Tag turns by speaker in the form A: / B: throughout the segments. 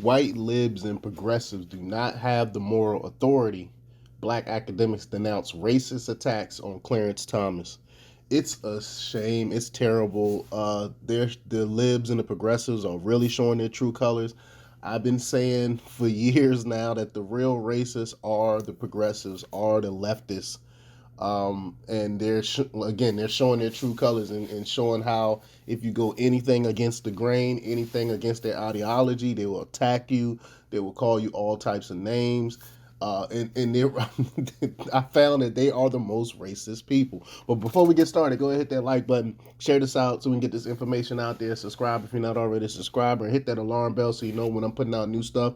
A: White libs and progressives do not have the moral authority. Black academics denounce racist attacks on Clarence Thomas. It's a shame. It's terrible. The libs and the progressives are really showing their true colors. I've been saying for years now that the real racists are the progressives, are the leftists, and again they're showing their true colors and showing how if you go anything against the grain, anything against their ideology, they will attack you. They will call you all types of names. And they I found that they are the most racist people. But before we get started, go ahead and hit that like button, share this out so we can get this information out there. Subscribe if you're not already a subscriber, and hit that alarm bell so you know when I'm putting out new stuff.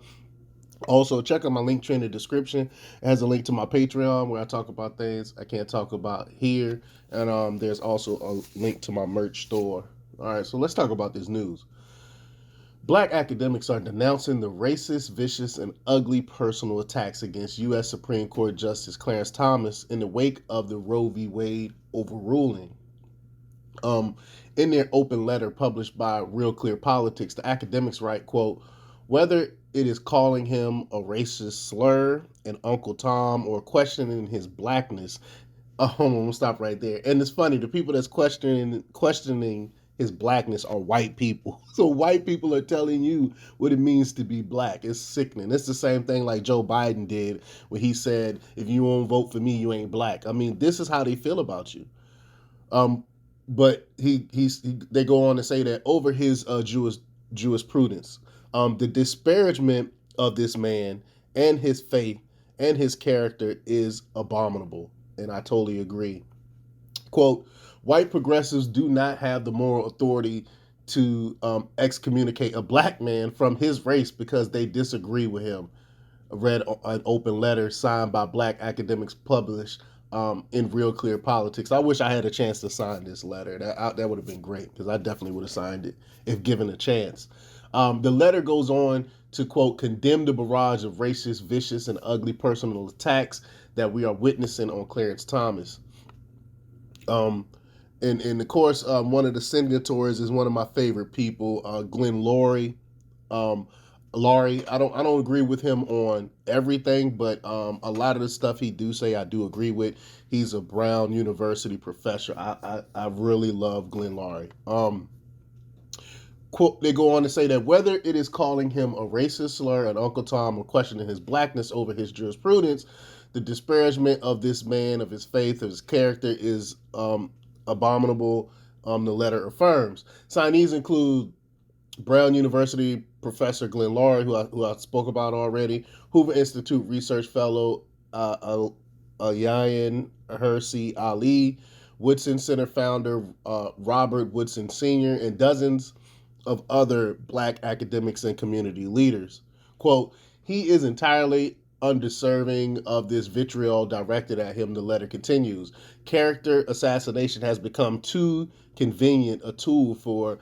A: Also, check out my link tree in the description. It has a link to my Patreon where I talk about things I can't talk about here. And there's also a link to my merch store. All right, so let's talk about this news. Black academics are denouncing the racist, vicious, and ugly personal attacks against U.S. Supreme Court Justice Clarence Thomas in the wake of the Roe v. Wade overruling. Um, in their open letter published by Real Clear Politics, the academics write, quote, whether it is calling him a racist slur, an Uncle Tom, or questioning his blackness. I'm gonna stop right there. And it's funny, the people that's questioning his blackness are white people. So white people are telling you what it means to be black. It's sickening. It's the same thing like Joe Biden did when he said, if you won't vote for me, you ain't black. I mean, this is how they feel about you. Um, but they go on to say that over his jurisprudence, the disparagement of this man and his faith and his character is abominable, and I totally agree. Quote: white progressives do not have the moral authority to excommunicate a black man from his race because they disagree with him. I read an open letter signed by black academics published in Real Clear Politics. I wish I had a chance to sign this letter. That would have been great because I definitely would have signed it if given a chance. The letter goes on to, quote, condemn the barrage of racist, vicious, and ugly personal attacks that we are witnessing on Clarence Thomas. Um, and of course, one of the signatories is one of my favorite people, Glenn Laurie. Um, Laurie, I don't agree with him on everything, but a lot of the stuff he do say I do agree with. He's a Brown University professor. I really love Glenn Laurie. Quote, they go on to say that whether it is calling him a racist slur, an Uncle Tom, or questioning his blackness over his jurisprudence, the disparagement of this man, of his faith, of his character is abominable. The letter affirms. Signees include Brown University professor Glenn Laurie, who I spoke about already, Hoover Institute research fellow Ayayan Hersey Ali, Woodson Center founder Robert Woodson Sr., and dozens of other black academics and community leaders. Quote, he is entirely undeserving of this vitriol directed at him, the letter continues. Character assassination has become too convenient a tool for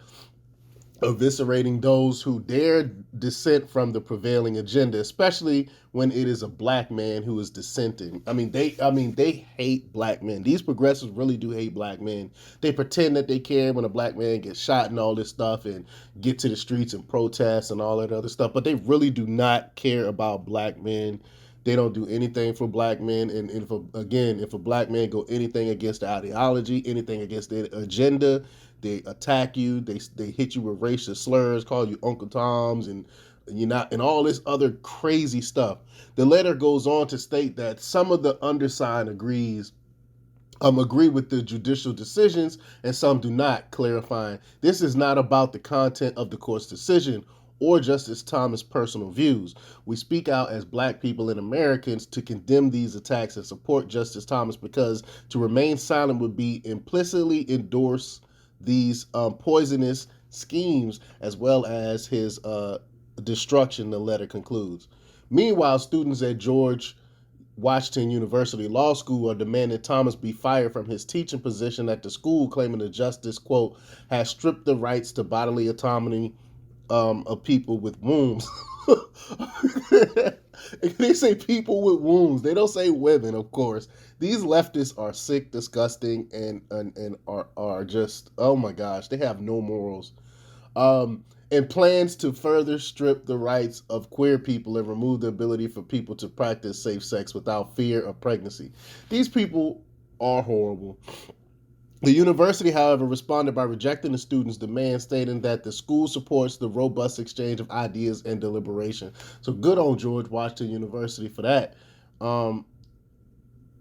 A: eviscerating those who dare dissent from the prevailing agenda, especially when it is a black man who is dissenting. I mean they hate black men. These progressives really do hate black men. They pretend that they care when a black man gets shot and all this stuff and get to the streets and protest and all that other stuff, but they really do not care about black men. They don't do anything for black men, and if a black man go anything against the ideology, anything against their agenda, they attack you. They hit you with racist slurs, call you Uncle Toms, and you're not, and all this other crazy stuff. The letter goes on to state that some of the undersigned agree with the judicial decisions and some do not, clarifying this is not about the content of the court's decision or Justice Thomas' personal views. We speak out as black people and Americans to condemn these attacks and support Justice Thomas because to remain silent would be implicitly endorse these poisonous schemes as well as his destruction, the letter concludes. Meanwhile, students at George Washington University Law School are demanding Thomas be fired from his teaching position at the school, claiming the justice, quote, has stripped the rights to bodily autonomy of people with wombs. They say people with wombs. They don't say women, of course. These leftists are sick, disgusting, and are just, oh my gosh, they have no morals. and plans to further strip the rights of queer people and remove the ability for people to practice safe sex without fear of pregnancy. These people are horrible. The university, however, responded by rejecting the students' demand, stating that the school supports the robust exchange of ideas and deliberation. So good on George Washington University for that. Um,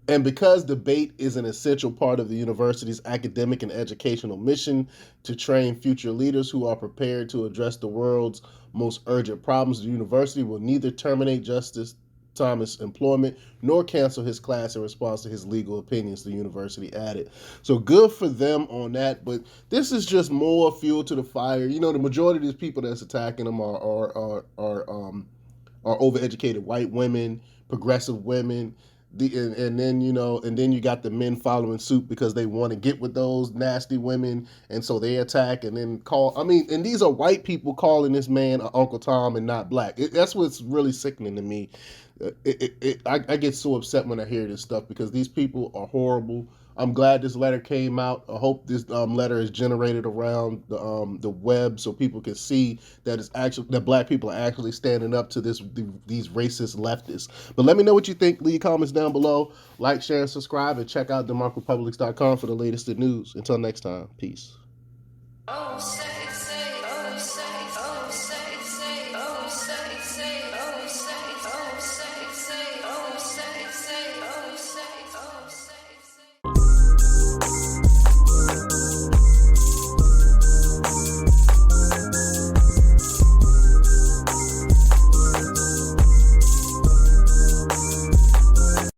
A: and because debate is an essential part of the university's academic and educational mission to train future leaders who are prepared to address the world's most urgent problems, the university will neither terminate Justice Thomas' employment nor cancel his class in response to his legal opinions, the university added. So good for them on that, but this is just more fuel to the fire. You know, the majority of these people that's attacking them are overeducated white women, progressive women. And then and then you got the men following suit because they want to get with those nasty women, and so they attack and then call. I mean, and these are white people calling this man Uncle Tom and not black. That's what's really sickening to me. I get so upset when I hear this stuff because these people are horrible. I'm glad this letter came out. I hope this letter is generated around the web so people can see that it's actually that black people are actually standing up to these racist leftists. But let me know what you think. Leave comments down below. Like, share, and subscribe, and check out democrapublics.com for the latest news. Until next time, peace.